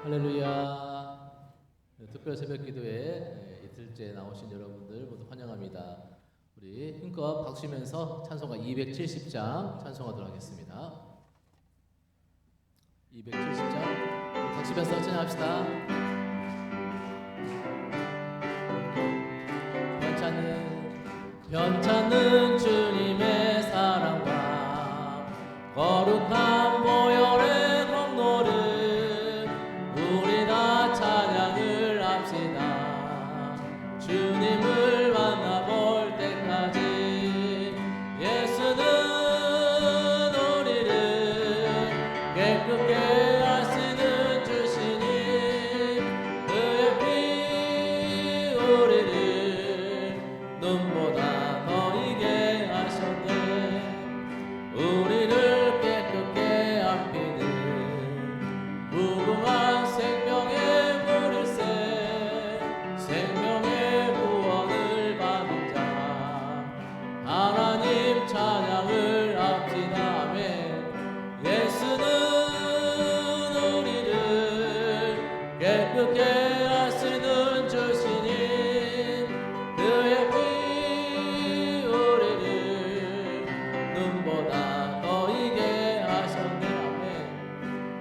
할렐루야. 특별 새벽 기도에 이틀째 나오신 여러분들 모두 환영합니다. 우리 힘껏 박수면서 찬송가 270장 찬송하도록 하겠습니다. 270장 박수면서 찬양합시다. 변찮는 주님의 사랑과 거룩한 보혈의 공로를 우리 다 찬양을 합시다. 주님을 만나볼 때까지 예수는 우리를 깨끗게 하시는 주시니 그의 피 우리를 눈보다 우리를 깨끗게 합히는 무궁한 생명의 물일새 생명의 구원을 받은 자 하나님 찬양을 합시다. 아멘. 예수는 우리를 깨끗게 하시는 주시니 그의 피 우리를 눈보다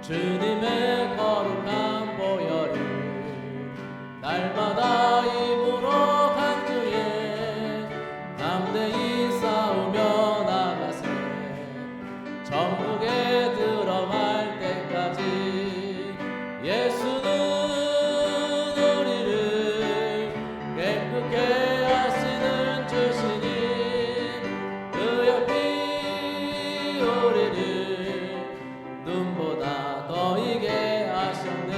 주님의 거룩한 보혈을 날마다 입으로 간주해 담대히 싸우며 나가세 천국에 들어갈 때까지 예수는 우리를 깨끗게 하시는 주시니 그의 피 우리를 눈보다 더이게 하셨네.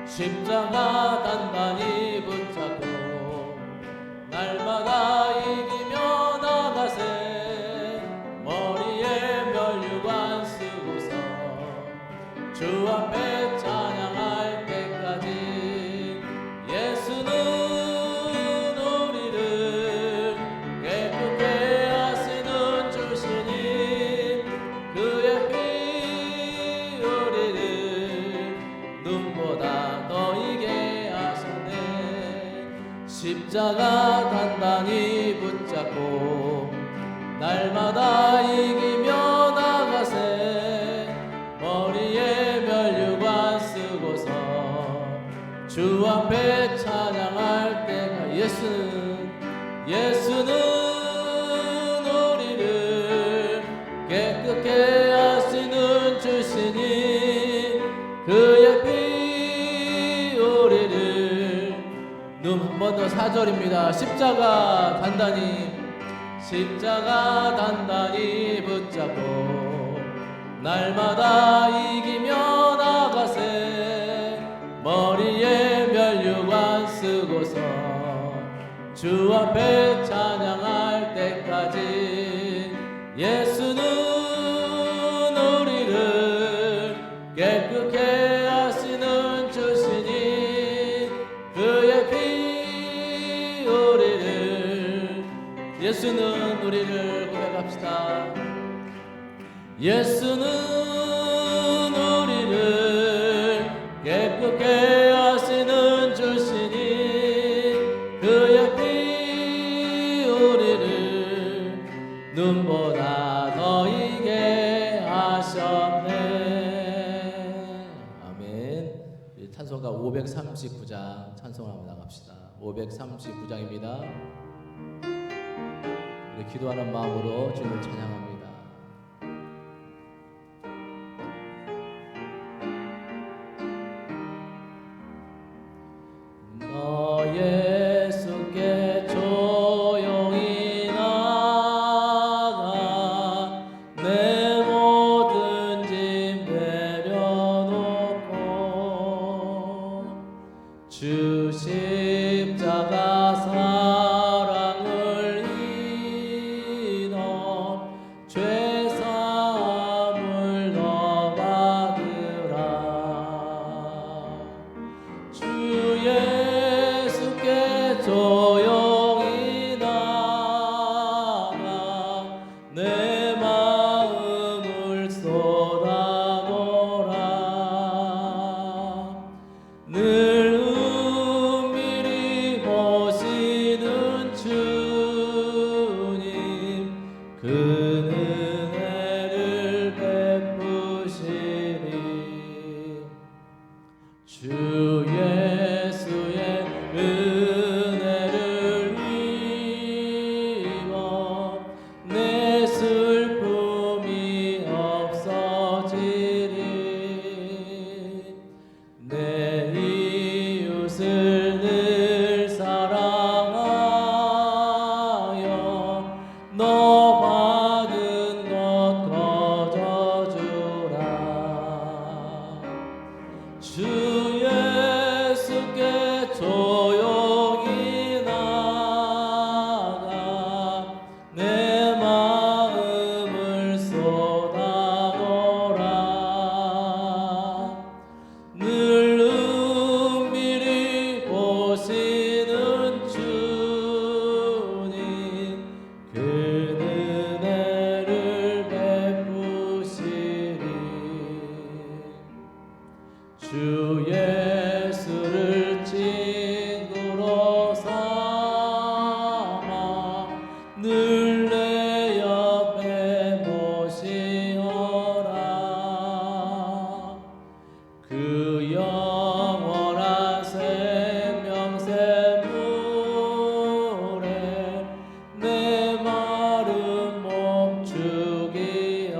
십자가 단단히 붙잡고 날마다 이기며 나가세 머리에 면류관 쓰고서 주 앞에 찬양할 때까지 예수는 우리를 깨끗게 하시는 주시니 그의 피 우리를 눈보다 더이게 하셨네. 십자가 단단히 붙잡고 날마다 이기며 나가세 머리에 면류관 쓰고서 주 앞에 찬양할 때가 예수는 우리를 깨끗게 하시는 주시니 그의 피 우리를 한 번 더 4절입니다. 십자가 단단히 붙잡고 날마다 이기며 나가세 머리에 면류관 쓰고서 주 앞에 찬양할 때까지 예수는 우리를 깨끗게 하시는 주시니 그의 피 우리를 예수는 우리를 고백합시다. 예수는 우리를 깨끗게 하시는 주시니 그의 피 우리를 눈보다 더이게 하셨네. 아멘. 찬송가 539장 찬송을 한번 나갑시다. 539장입니다. 우리 기도하는 마음으로 주님을 찬양합니다. 예수께 조용히 나가 내 모든 짐 내려놓고 주 십자가 사랑을 인어 주 예수를 친구로 삼아 늘 내 옆에 모시어라. 그 영원한 생명샘물에 내 마른 몸 죽이어라.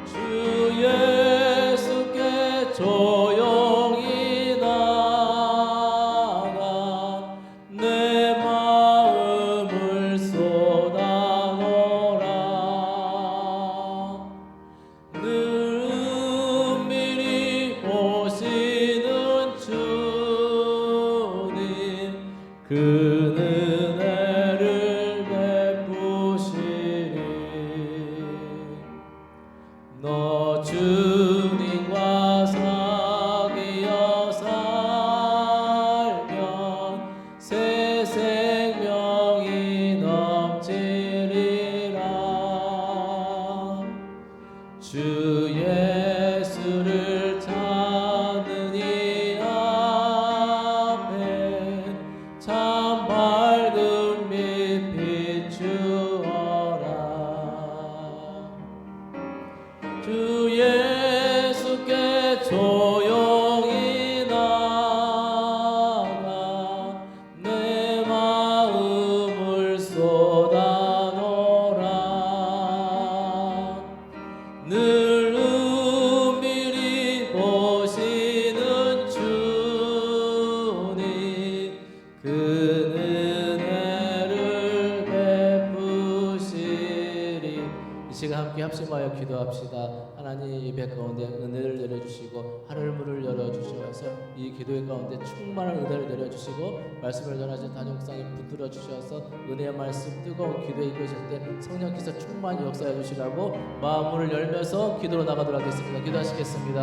주 예수께 조용히 나가 내 마음을 쏟아놓으라. 늘 은밀히 보시는 주님 그 은혜를 베푸시리. 너 주님과 사귀어 살면 새 생명이 넘치리라. 주 예수를 찾는 이 앞에 참 밝은 빛 비추어라. 주 예수께 조용히 나가 내 마음을 쏟아놓으라. 늘 은밀히 보시는 주님 그 은혜를 베푸시리. 이 시간 함께 합심하여 기도합시다. 하나님 예배 가운데 은혜를 내려주시고 하늘문을 열어주셔서 이 기도의 가운데 충만한 은혜를 내려주시고 말씀을 전하신 단용상에 붙들어 주셔서 은혜의 말씀 뜨거운 기도에 이끄실 때 성령께서 충만히 역사해 주시라고 마음문을 열면서 기도로 나가도록 하겠습니다. 기도하시겠습니다.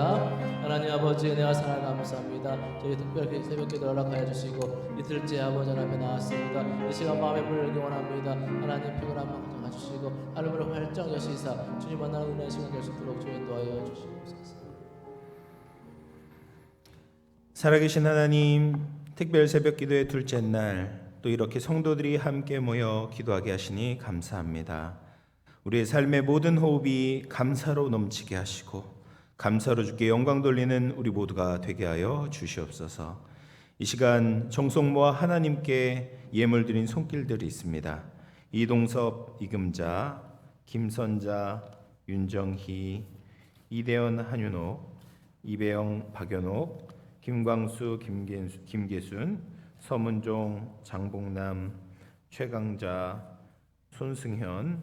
하나님 아버지 은혜와 사랑 감사합니다. 저희 특별히 새벽기도 허락하여 주시고 이틀째 아버지 앞에 나왔습니다. 이 시간 마음의 문을 열기 원합니다. 하나님 피곤한 마음 가져가 주시고 하늘문을 활짝 여시사 주님 만나는 은혜의 시간 될 수 있도록 주의 인도하여 주시옵소서. 살아계신 하나님, 특별 새벽기도의 둘째 날 또 이렇게 성도들이 함께 모여 기도하게 하시니 감사합니다. 우리의 삶의 모든 호흡이 감사로 넘치게 하시고 감사로 주께 영광 돌리는 우리 모두가 되게 하여 주시옵소서. 이 시간 정성모아 하나님께 예물 드린 손길들이 있습니다. 이동섭, 이금자, 김선자, 윤정희, 이대현, 한윤옥, 이배영, 박연옥, 김광수, 김계순, 서문종, 장봉남, 최강자, 손승현,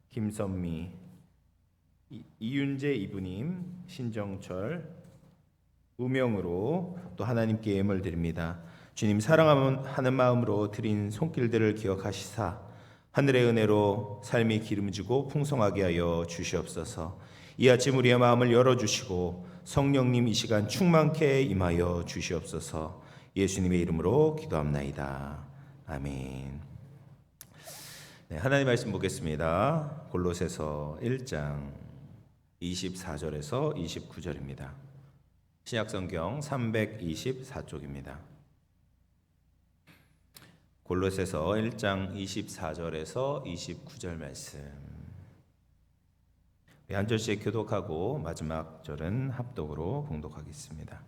김선미, 이윤재 이부님, 신정철, 우명으로 또 하나님께 예물 드립니다. 주님 사랑하는 마음으로 드린 손길들을 기억하시사 하늘의 은혜로 삶이 기름지고 풍성하게 하여 주시옵소서. 이 아침 우리의 마음을 열어주시고 성령님 이 시간 충만케 임하여 주시옵소서. 예수님의 이름으로 기도합나이다. 아멘. 네, 하나님 말씀 보겠습니다. 골로새서 1장 24절에서 29절입니다. 신약성경 324쪽입니다. 골로새서 1장 24절에서 29절 말씀. 한 절씩 교독하고 마지막 절은 합독으로 봉독하겠습니다.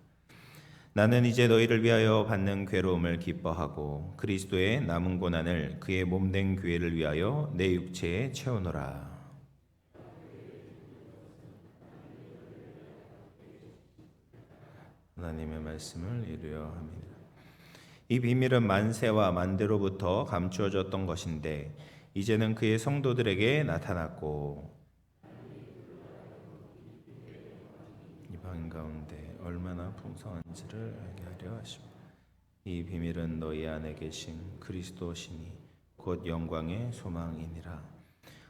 나는 이제 너희를 위하여 받는 괴로움을 기뻐하고 그리스도의 남은 고난을 그의 몸된 교회를 위하여 내 육체에 채우노라. 하나님의 말씀을 이루려 합니다. 이 비밀은 만세와 만대로부터 감추어졌던 것인데 이제는 그의 성도들에게 나타났고 이방 가운데 얼마나 풍성한지를 알게 하려 하십니다. 이 비밀은 너희 안에 계신 그리스도시니 곧 영광의 소망이니라.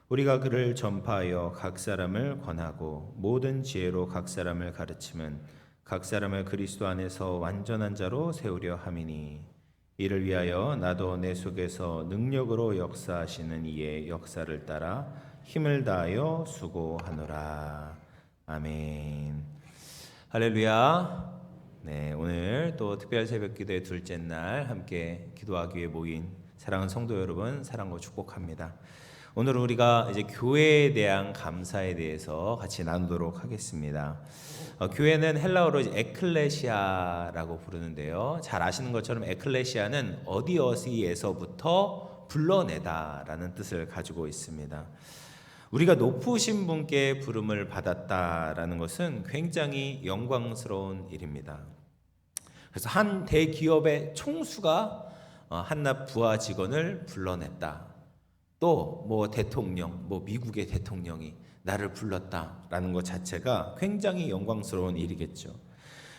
우리가 그를 전파하여 각 사람을 권하고 모든 지혜로 각 사람을 가르치면 각 사람을 그리스도 안에서 완전한 자로 세우려 함이니 이를 위하여 나도 내 속에서 능력으로 역사하시는 이의 역사를 따라 힘을 다하여 수고하노라. 아멘. 할렐루야. 네, 오늘 또 특별 새벽 기도의 둘째 날 함께 기도하기 위해 모인 사랑하는 성도 여러분, 사랑과 축복합니다. 오늘 우리가 이제 교회에 대한 감사에 대해서 같이 나누도록 하겠습니다. 교회는 헬라어로 에클레시아라고 부르는데요. 잘 아시는 것처럼 에클레시아는 어디어디에서부터 불러내다라는 뜻을 가지고 있습니다. 우리가 높으신 분께 부름을 받았다라는 것은 굉장히 영광스러운 일입니다. 그래서 한 대기업의 총수가 한낱 부하 직원을 불러냈다. 또 뭐 대통령, 뭐 미국의 대통령이 나를 불렀다라는 것 자체가 굉장히 영광스러운 일이겠죠.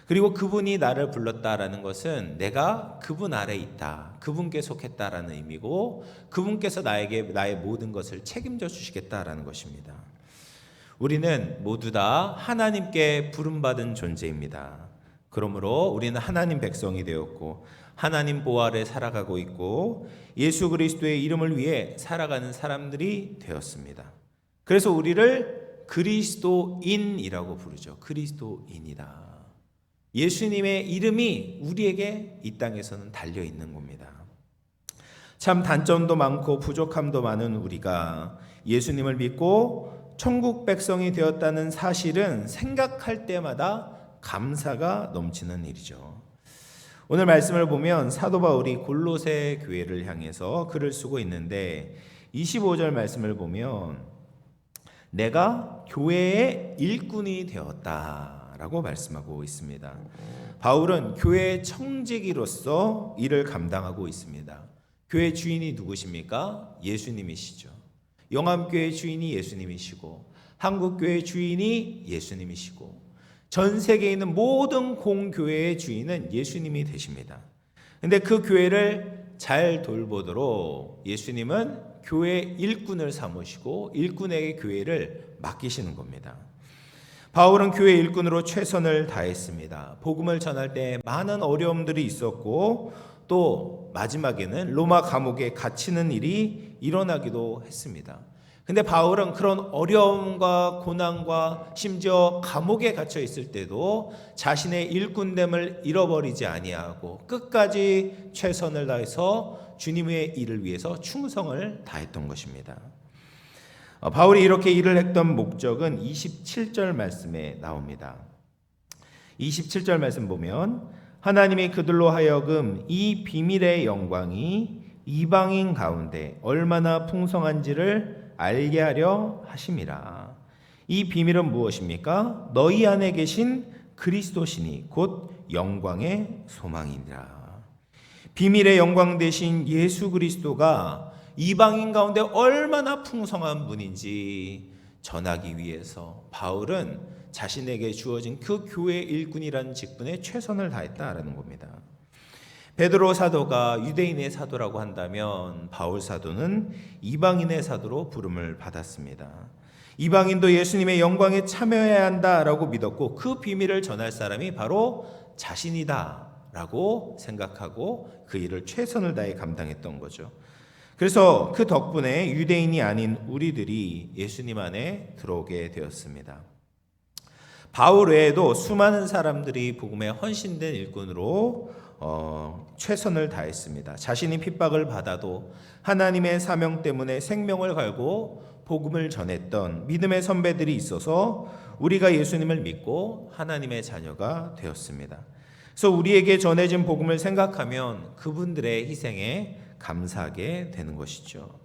그리고 그분이 나를 불렀다라는 것은 내가 그분 아래 있다, 그분께 속했다라는 의미고 그분께서 나에게 나의 모든 것을 책임져 주시겠다라는 것입니다. 우리는 모두 다 하나님께 부름받은 존재입니다. 그러므로 우리는 하나님 백성이 되었고 하나님 보호 아래 살아가고 있고 예수 그리스도의 이름을 위해 살아가는 사람들이 되었습니다. 그래서 우리를 그리스도인이라고 부르죠. 그리스도인이다. 예수님의 이름이 우리에게 이 땅에서는 달려 있는 겁니다. 참 단점도 많고 부족함도 많은 우리가 예수님을 믿고 천국 백성이 되었다는 사실은 생각할 때마다 감사가 넘치는 일이죠. 오늘 말씀을 보면 사도 바울이 골로새 교회를 향해서 글을 쓰고 있는데 25절 말씀을 보면 내가 교회의 일꾼이 되었다 라고 말씀하고 있습니다. 바울은 교회의 청지기로서 일을 감당하고 있습니다. 교회 주인이 누구십니까? 예수님이시죠. 영암교회 주인이 예수님이시고 한국교회 주인이 예수님이시고 전 세계에 있는 모든 공교회의 주인은 예수님이 되십니다. 근데 그 교회를 잘 돌보도록 예수님은 교회 일꾼을 삼으시고 일꾼에게 교회를 맡기시는 겁니다. 바울은 교회 일꾼으로 최선을 다했습니다. 복음을 전할 때 많은 어려움들이 있었고 또 마지막에는 로마 감옥에 갇히는 일이 일어나기도 했습니다. 근데 바울은 그런 어려움과 고난과 심지어 감옥에 갇혀 있을 때도 자신의 일꾼됨을 잃어버리지 아니하고 끝까지 최선을 다해서 주님의 일을 위해서 충성을 다했던 것입니다. 바울이 이렇게 일을 했던 목적은 27절 말씀에 나옵니다. 27절 말씀 보면 하나님이 그들로 하여금 이 비밀의 영광이 이방인 가운데 얼마나 풍성한지를 알게 하려 하심이라. 이 비밀은 무엇입니까? 너희 안에 계신 그리스도시니 곧 영광의 소망이니라. 비밀의 영광 되신 예수 그리스도가 이방인 가운데 얼마나 풍성한 분인지 전하기 위해서 바울은 자신에게 주어진 그 교회 일꾼이라는 직분에 최선을 다했다라는 겁니다. 베드로 사도가 유대인의 사도라고 한다면 바울 사도는 이방인의 사도로 부름을 받았습니다. 이방인도 예수님의 영광에 참여해야 한다라고 믿었고 그 비밀을 전할 사람이 바로 자신이다라고 생각하고 그 일을 최선을 다해 감당했던 거죠. 그래서 그 덕분에 유대인이 아닌 우리들이 예수님 안에 들어오게 되었습니다. 바울 외에도 수많은 사람들이 복음에 헌신된 일꾼으로 최선을 다했습니다. 자신이 핍박을 받아도 하나님의 사명 때문에 생명을 걸고 복음을 전했던 믿음의 선배들이 있어서 우리가 예수님을 믿고 하나님의 자녀가 되었습니다. 그래서 우리에게 전해진 복음을 생각하면 그분들의 희생에 감사하게 되는 것이죠.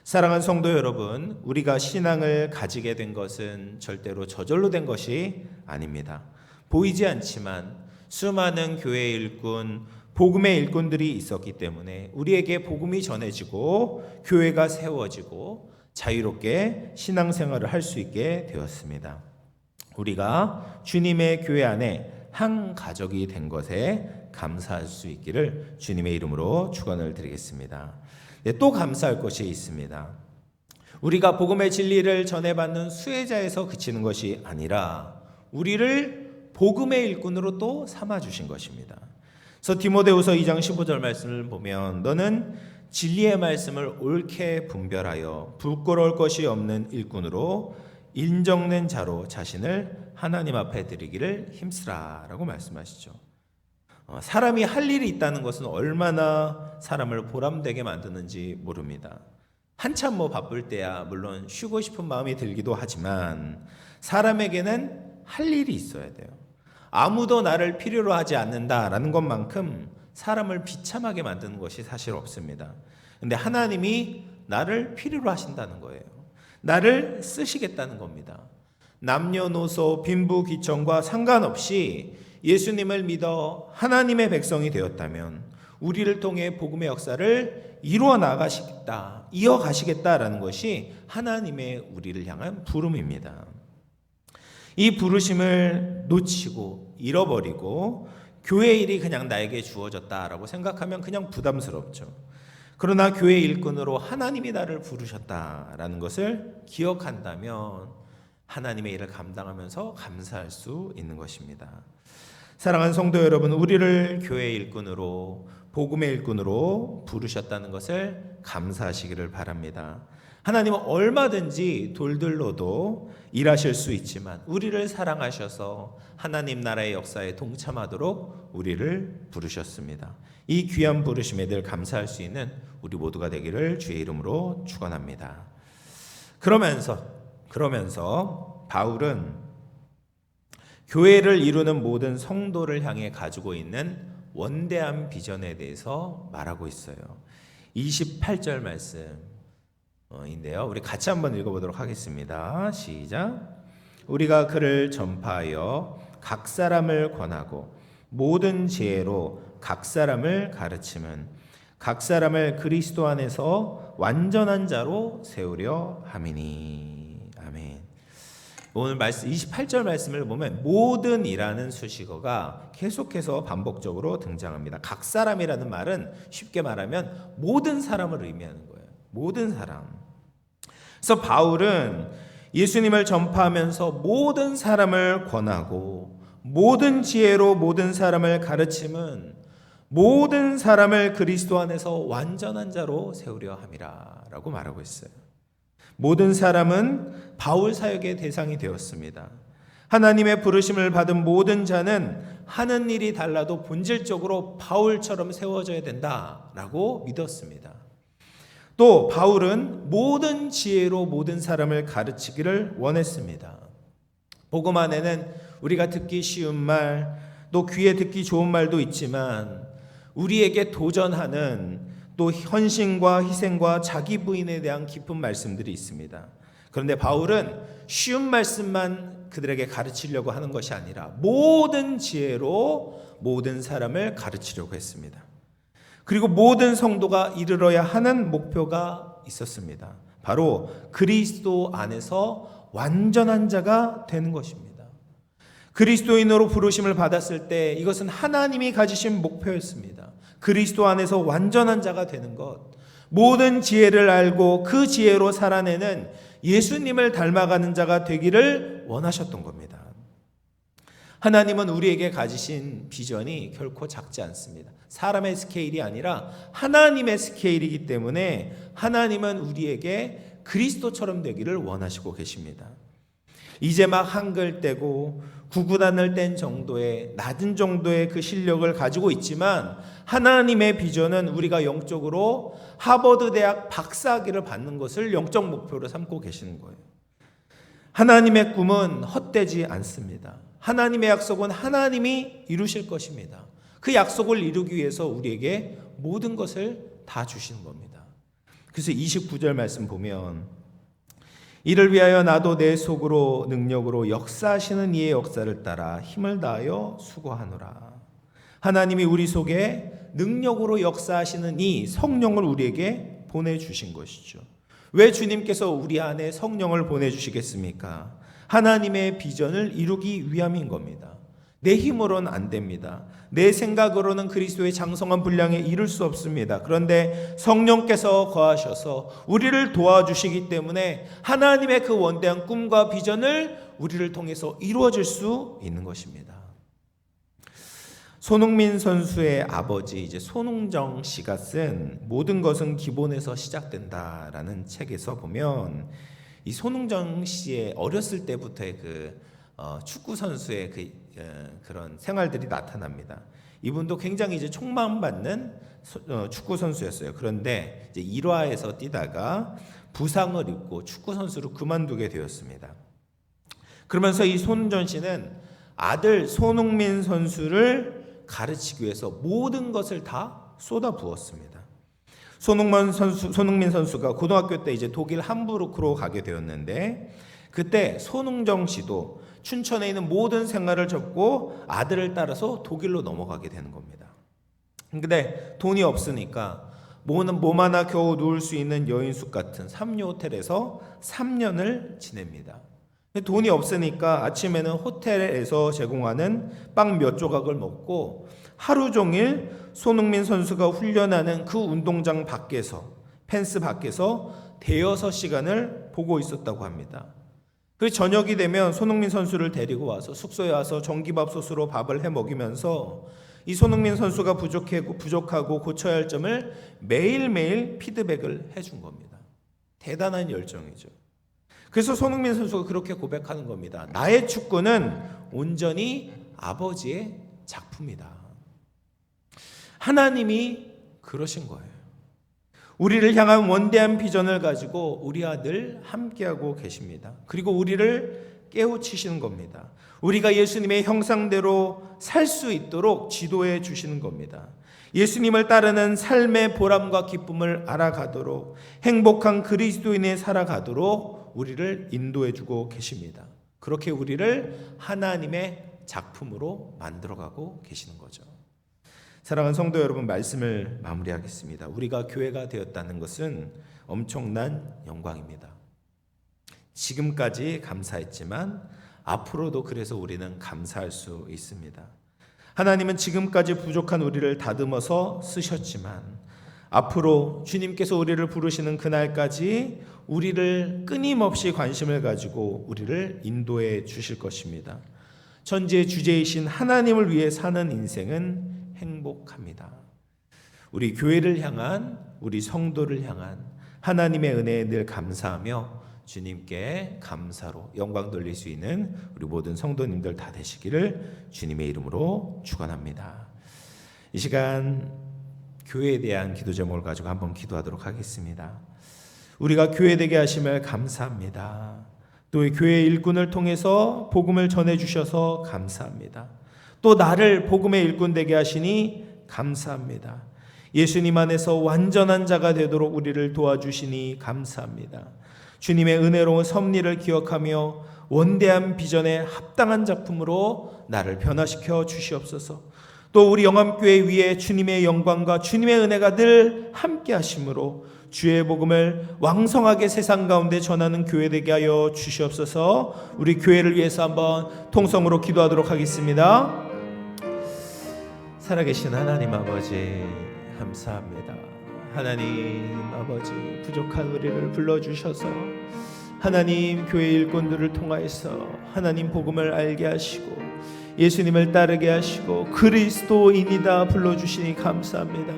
사랑하는 성도 여러분, 우리가 신앙을 가지게 된 것은 절대로 저절로 된 것이 아닙니다. 보이지 않지만 수많은 교회 일꾼, 복음의 일꾼들이 있었기 때문에 우리에게 복음이 전해지고 교회가 세워지고 자유롭게 신앙생활을 할 수 있게 되었습니다. 우리가 주님의 교회 안에 한 가족이 된 것에 감사할 수 있기를 주님의 이름으로 축원을 드리겠습니다. 또 감사할 것이 있습니다. 우리가 복음의 진리를 전해받는 수혜자에서 그치는 것이 아니라 우리를 복음의 일꾼으로 또 삼아주신 것입니다. 그래서 디모데후서 2장 15절 말씀을 보면 너는 진리의 말씀을 옳게 분별하여 부끄러울 것이 없는 일꾼으로 인정된 자로 자신을 하나님 앞에 드리기를 힘쓰라라고 말씀하시죠. 사람이 할 일이 있다는 것은 얼마나 사람을 보람되게 만드는지 모릅니다. 한참 바쁠 때야 물론 쉬고 싶은 마음이 들기도 하지만 사람에게는 할 일이 있어야 돼요. 아무도 나를 필요로 하지 않는다라는 것만큼 사람을 비참하게 만드는 것이 사실 없습니다. 근데 하나님이 나를 필요로 하신다는 거예요. 나를 쓰시겠다는 겁니다. 남녀노소 빈부귀천과 상관없이 예수님을 믿어 하나님의 백성이 되었다면 우리를 통해 복음의 역사를 이루어 나가시겠다, 이어가시겠다라는 것이 하나님의 우리를 향한 부름입니다. 이 부르심을 놓치고 잃어버리고 교회 일이 그냥 나에게 주어졌다라고 생각하면 그냥 부담스럽죠. 그러나 교회 일꾼으로 하나님이 나를 부르셨다라는 것을 기억한다면 하나님의 일을 감당하면서 감사할 수 있는 것입니다. 사랑하는 성도 여러분, 우리를 교회 일꾼으로, 복음의 일꾼으로 부르셨다는 것을 감사하시기를 바랍니다. 하나님은 얼마든지 돌들로도 일하실 수 있지만 우리를 사랑하셔서 하나님 나라의 역사에 동참하도록 우리를 부르셨습니다. 이 귀한 부르심에 늘 감사할 수 있는 우리 모두가 되기를 주의 이름으로 축원합니다. 그러면서 바울은 교회를 이루는 모든 성도를 향해 가지고 있는 원대한 비전에 대해서 말하고 있어요. 28절 말씀인데요. 우리 같이 한번 읽어보도록 하겠습니다. 시작. 우리가 그를 전파하여 각 사람을 권하고 모든 지혜로 각 사람을 가르치면 각 사람을 그리스도 안에서 완전한 자로 세우려 함이니. 아멘. 오늘 말씀 28절 말씀을 보면 모든이라는 수식어가 계속해서 반복적으로 등장합니다. 각 사람이라는 말은 쉽게 말하면 모든 사람을 의미하는 거예요. 모든 사람. 그래서 바울은 예수님을 전파하면서 모든 사람을 권하고 모든 지혜로 모든 사람을 가르침은 모든 사람을 그리스도 안에서 완전한 자로 세우려 함이라 라고 말하고 있어요. 모든 사람은 바울 사역의 대상이 되었습니다. 하나님의 부르심을 받은 모든 자는 하는 일이 달라도 본질적으로 바울처럼 세워져야 된다라고 믿었습니다. 또 바울은 모든 지혜로 모든 사람을 가르치기를 원했습니다. 복음 안에는 우리가 듣기 쉬운 말, 또 귀에 듣기 좋은 말도 있지만 우리에게 도전하는 또 헌신과 희생과 자기 부인에 대한 깊은 말씀들이 있습니다. 그런데 바울은 쉬운 말씀만 그들에게 가르치려고 하는 것이 아니라 모든 지혜로 모든 사람을 가르치려고 했습니다. 그리고 모든 성도가 이르러야 하는 목표가 있었습니다. 바로 그리스도 안에서 완전한 자가 되는 것입니다. 그리스도인으로 부르심을 받았을 때 이것은 하나님이 가지신 목표였습니다. 그리스도 안에서 완전한 자가 되는 것, 모든 지혜를 알고 그 지혜로 살아내는 예수님을 닮아가는 자가 되기를 원하셨던 겁니다. 하나님은 우리에게 가지신 비전이 결코 작지 않습니다. 사람의 스케일이 아니라 하나님의 스케일이기 때문에 하나님은 우리에게 그리스도처럼 되기를 원하시고 계십니다. 이제 막 한글 떼고 구구단을 뗀 정도의 낮은 정도의 그 실력을 가지고 있지만 하나님의 비전은 우리가 영적으로 하버드 대학 박사학위를 받는 것을 영적 목표로 삼고 계시는 거예요. 하나님의 꿈은 헛되지 않습니다. 하나님의 약속은 하나님이 이루실 것입니다. 그 약속을 이루기 위해서 우리에게 모든 것을 다 주시는 겁니다. 그래서 29절 말씀 보면 이를 위하여 나도 내 속으로 능력으로 역사하시는 이의 역사를 따라 힘을 다하여 수고하노라. 하나님이 우리 속에 능력으로 역사하시는 이 성령을 우리에게 보내주신 것이죠. 왜 주님께서 우리 안에 성령을 보내주시겠습니까? 하나님의 비전을 이루기 위함인 겁니다. 내 힘으로는 안 됩니다. 내 생각으로는 그리스도의 장성한 분량에 이룰 수 없습니다. 그런데 성령께서 거하셔서 우리를 도와주시기 때문에 하나님의 그 원대한 꿈과 비전을 우리를 통해서 이루어질 수 있는 것입니다. 손흥민 선수의 아버지 이제 손흥정 씨가 쓴 모든 것은 기본에서 시작된다라는 책에서 보면 이 손흥정 씨의 어렸을 때부터의 축구 선수의 그런 생활들이 나타납니다. 이분도 굉장히 이제 촉망받는 축구 선수였어요. 그런데 이제 1화에서 뛰다가 부상을 입고 축구 선수를 그만두게 되었습니다. 그러면서 이 손흥정 씨는 아들 손흥민 선수를 가르치기 위해서 모든 것을 다 쏟아부었습니다. 손흥민 선수가 고등학교 때 이제 독일 함부르크로 가게 되었는데, 그때 손흥정 씨도 춘천에 있는 모든 생활을 접고 아들을 따라서 독일로 넘어가게 되는 겁니다. 근데 돈이 없으니까 몸 하나 겨우 누울 수 있는 여인숙 같은 삼류 호텔에서 3년을 지냅니다. 돈이 없으니까 아침에는 호텔에서 제공하는 빵 몇 조각을 먹고 하루 종일 손흥민 선수가 훈련하는 그 운동장 밖에서, 펜스 밖에서 대여섯 시간을 보고 있었다고 합니다. 그 저녁이 되면 손흥민 선수를 데리고 와서 숙소에 와서 전기밥솥으로 밥을 해 먹이면서 이 손흥민 선수가 부족하고 고쳐야 할 점을 매일매일 피드백을 해준 겁니다. 대단한 열정이죠. 그래서 손흥민 선수가 그렇게 고백하는 겁니다. 나의 축구는 온전히 아버지의 작품이다. 하나님이 그러신 거예요. 우리를 향한 원대한 비전을 가지고 우리와 늘 함께하고 계십니다. 그리고 우리를 깨우치시는 겁니다. 우리가 예수님의 형상대로 살 수 있도록 지도해 주시는 겁니다. 예수님을 따르는 삶의 보람과 기쁨을 알아가도록, 행복한 그리스도인에 살아가도록 우리를 인도해 주고 계십니다. 그렇게 우리를 하나님의 작품으로 만들어가고 계시는 거죠. 사랑하는 성도 여러분, 말씀을 마무리하겠습니다. 우리가 교회가 되었다는 것은 엄청난 영광입니다. 지금까지 감사했지만 앞으로도 그래서 우리는 감사할 수 있습니다. 하나님은 지금까지 부족한 우리를 다듬어서 쓰셨지만 앞으로 주님께서 우리를 부르시는 그날까지 우리를 끊임없이 관심을 가지고 우리를 인도해 주실 것입니다. 천지의 주제이신 하나님을 위해 사는 인생은 행복합니다. 우리 교회를 향한, 우리 성도를 향한 하나님의 은혜에 늘 감사하며 주님께 감사로 영광 돌릴 수 있는 우리 모든 성도님들 다 되시기를 주님의 이름으로 축원합니다. 이 시간 교회에 대한 기도 제목을 가지고 한번 기도하도록 하겠습니다. 우리가 교회되게 하심을 감사합니다. 또 교회 일꾼을 통해서 복음을 전해주셔서 감사합니다. 또 나를 복음의 일꾼 되게 하시니 감사합니다. 예수님 안에서 완전한 자가 되도록 우리를 도와주시니 감사합니다. 주님의 은혜로운 섭리를 기억하며 원대한 비전에 합당한 작품으로 나를 변화시켜 주시옵소서. 또 우리 영암교회 위에 주님의 영광과 주님의 은혜가 늘 함께 하심으로 주의 복음을 왕성하게 세상 가운데 전하는 교회 되게 하여 주시옵소서. 우리 교회를 위해서 한번 통성으로 기도하도록 하겠습니다. 살아계신 하나님 아버지 감사합니다. 하나님 아버지 부족한 우리를 불러주셔서 하나님 교회 일꾼들을 통하여서 하나님 복음을 알게 하시고 예수님을 따르게 하시고 그리스도인이다 불러주시니 감사합니다.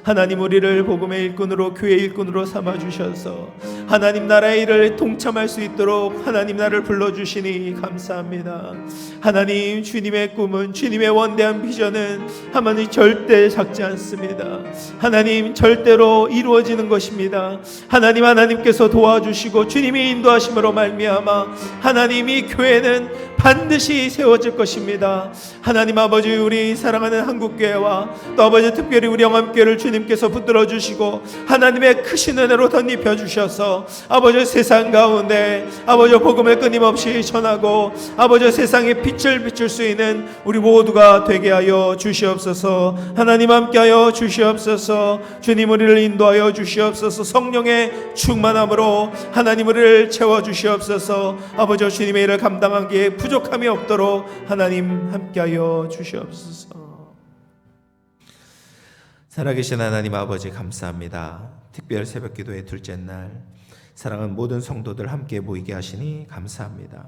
하나님 우리를 복음의 일꾼으로 교회 일꾼으로 삼아주셔서 하나님 나라의 일을 동참할 수 있도록 하나님 나를 불러주시니 감사합니다. 하나님 주님의 꿈은, 주님의 원대한 비전은 하나님 절대 작지 않습니다. 하나님 절대로 이루어지는 것입니다. 하나님께서 도와주시고 주님이 인도하심으로 말미암아 하나님 이 교회는 반드시 세워질 것입니다. 하나님 아버지 우리 사랑하는 한국교회와 또 아버지 특별히 우리 영암교회를 주님께서 붙들어 주시고 하나님의 크신 은혜로 덧입혀 주셔서 아버지 세상 가운데 아버지 복음을 끊임없이 전하고 아버지 세상에 빛을 비출 수 있는 우리 모두가 되게 하여 주시옵소서. 하나님 함께하여 주시옵소서. 주님 우리를 인도하여 주시옵소서. 성령의 충만함으로 하나님 우리를 채워 주시옵소서. 아버지 주님의 일을 감당하기에 부족함이 없도록 하나님 함께하여 주시옵소서. 살아계신 하나님 아버지 감사합니다. 특별 새벽기도의 둘째 날 사랑하는 모든 성도들 함께 모이게 하시니 감사합니다.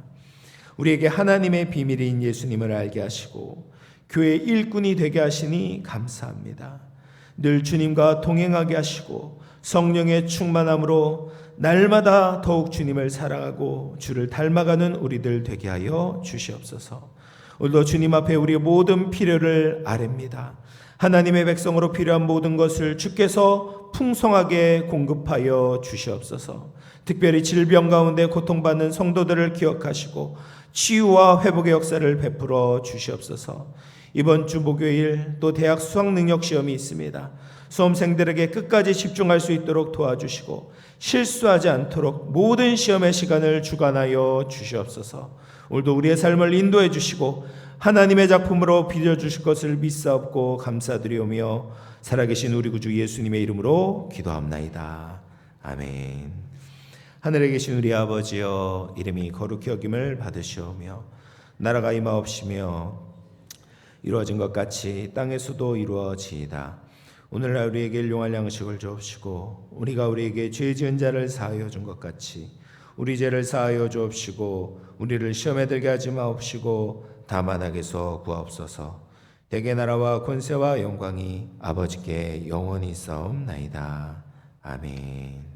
우리에게 하나님의 비밀인 예수님을 알게 하시고 교회 일꾼이 되게 하시니 감사합니다. 늘 주님과 동행하게 하시고 성령의 충만함으로 날마다 더욱 주님을 사랑하고 주를 닮아가는 우리들 되게 하여 주시옵소서. 오늘도 주님 앞에 우리의 모든 필요를 아뢰입니다. 하나님의 백성으로 필요한 모든 것을 주께서 풍성하게 공급하여 주시옵소서. 특별히 질병 가운데 고통받는 성도들을 기억하시고 치유와 회복의 역사를 베풀어 주시옵소서. 이번 주 목요일 또 대학 수학능력 시험이 있습니다. 수험생들에게 끝까지 집중할 수 있도록 도와주시고 실수하지 않도록 모든 시험의 시간을 주관하여 주시옵소서. 오늘도 우리의 삶을 인도해 주시고 하나님의 작품으로 빌려주실 것을 믿사옵고 감사드리오며 살아계신 우리 구주 예수님의 이름으로 기도합나이다. 아멘. 하늘에 계신 우리 아버지여, 이름이 거룩히 여김을 받으시오며 나라가 임하옵시며 이루어진 것 같이 땅에서도 이루어지이다. 오늘날 우리에게 일용할 양식을 주옵시고 우리가 우리에게 죄 지은 자를 사하여 준 것 같이 우리 죄를 사하여 주옵시고 우리를 시험에 들게 하지 마옵시고 다만 악에서 구하옵소서. 대개 나라와 권세와 영광이 아버지께 영원히 있사옵나이다. 아멘.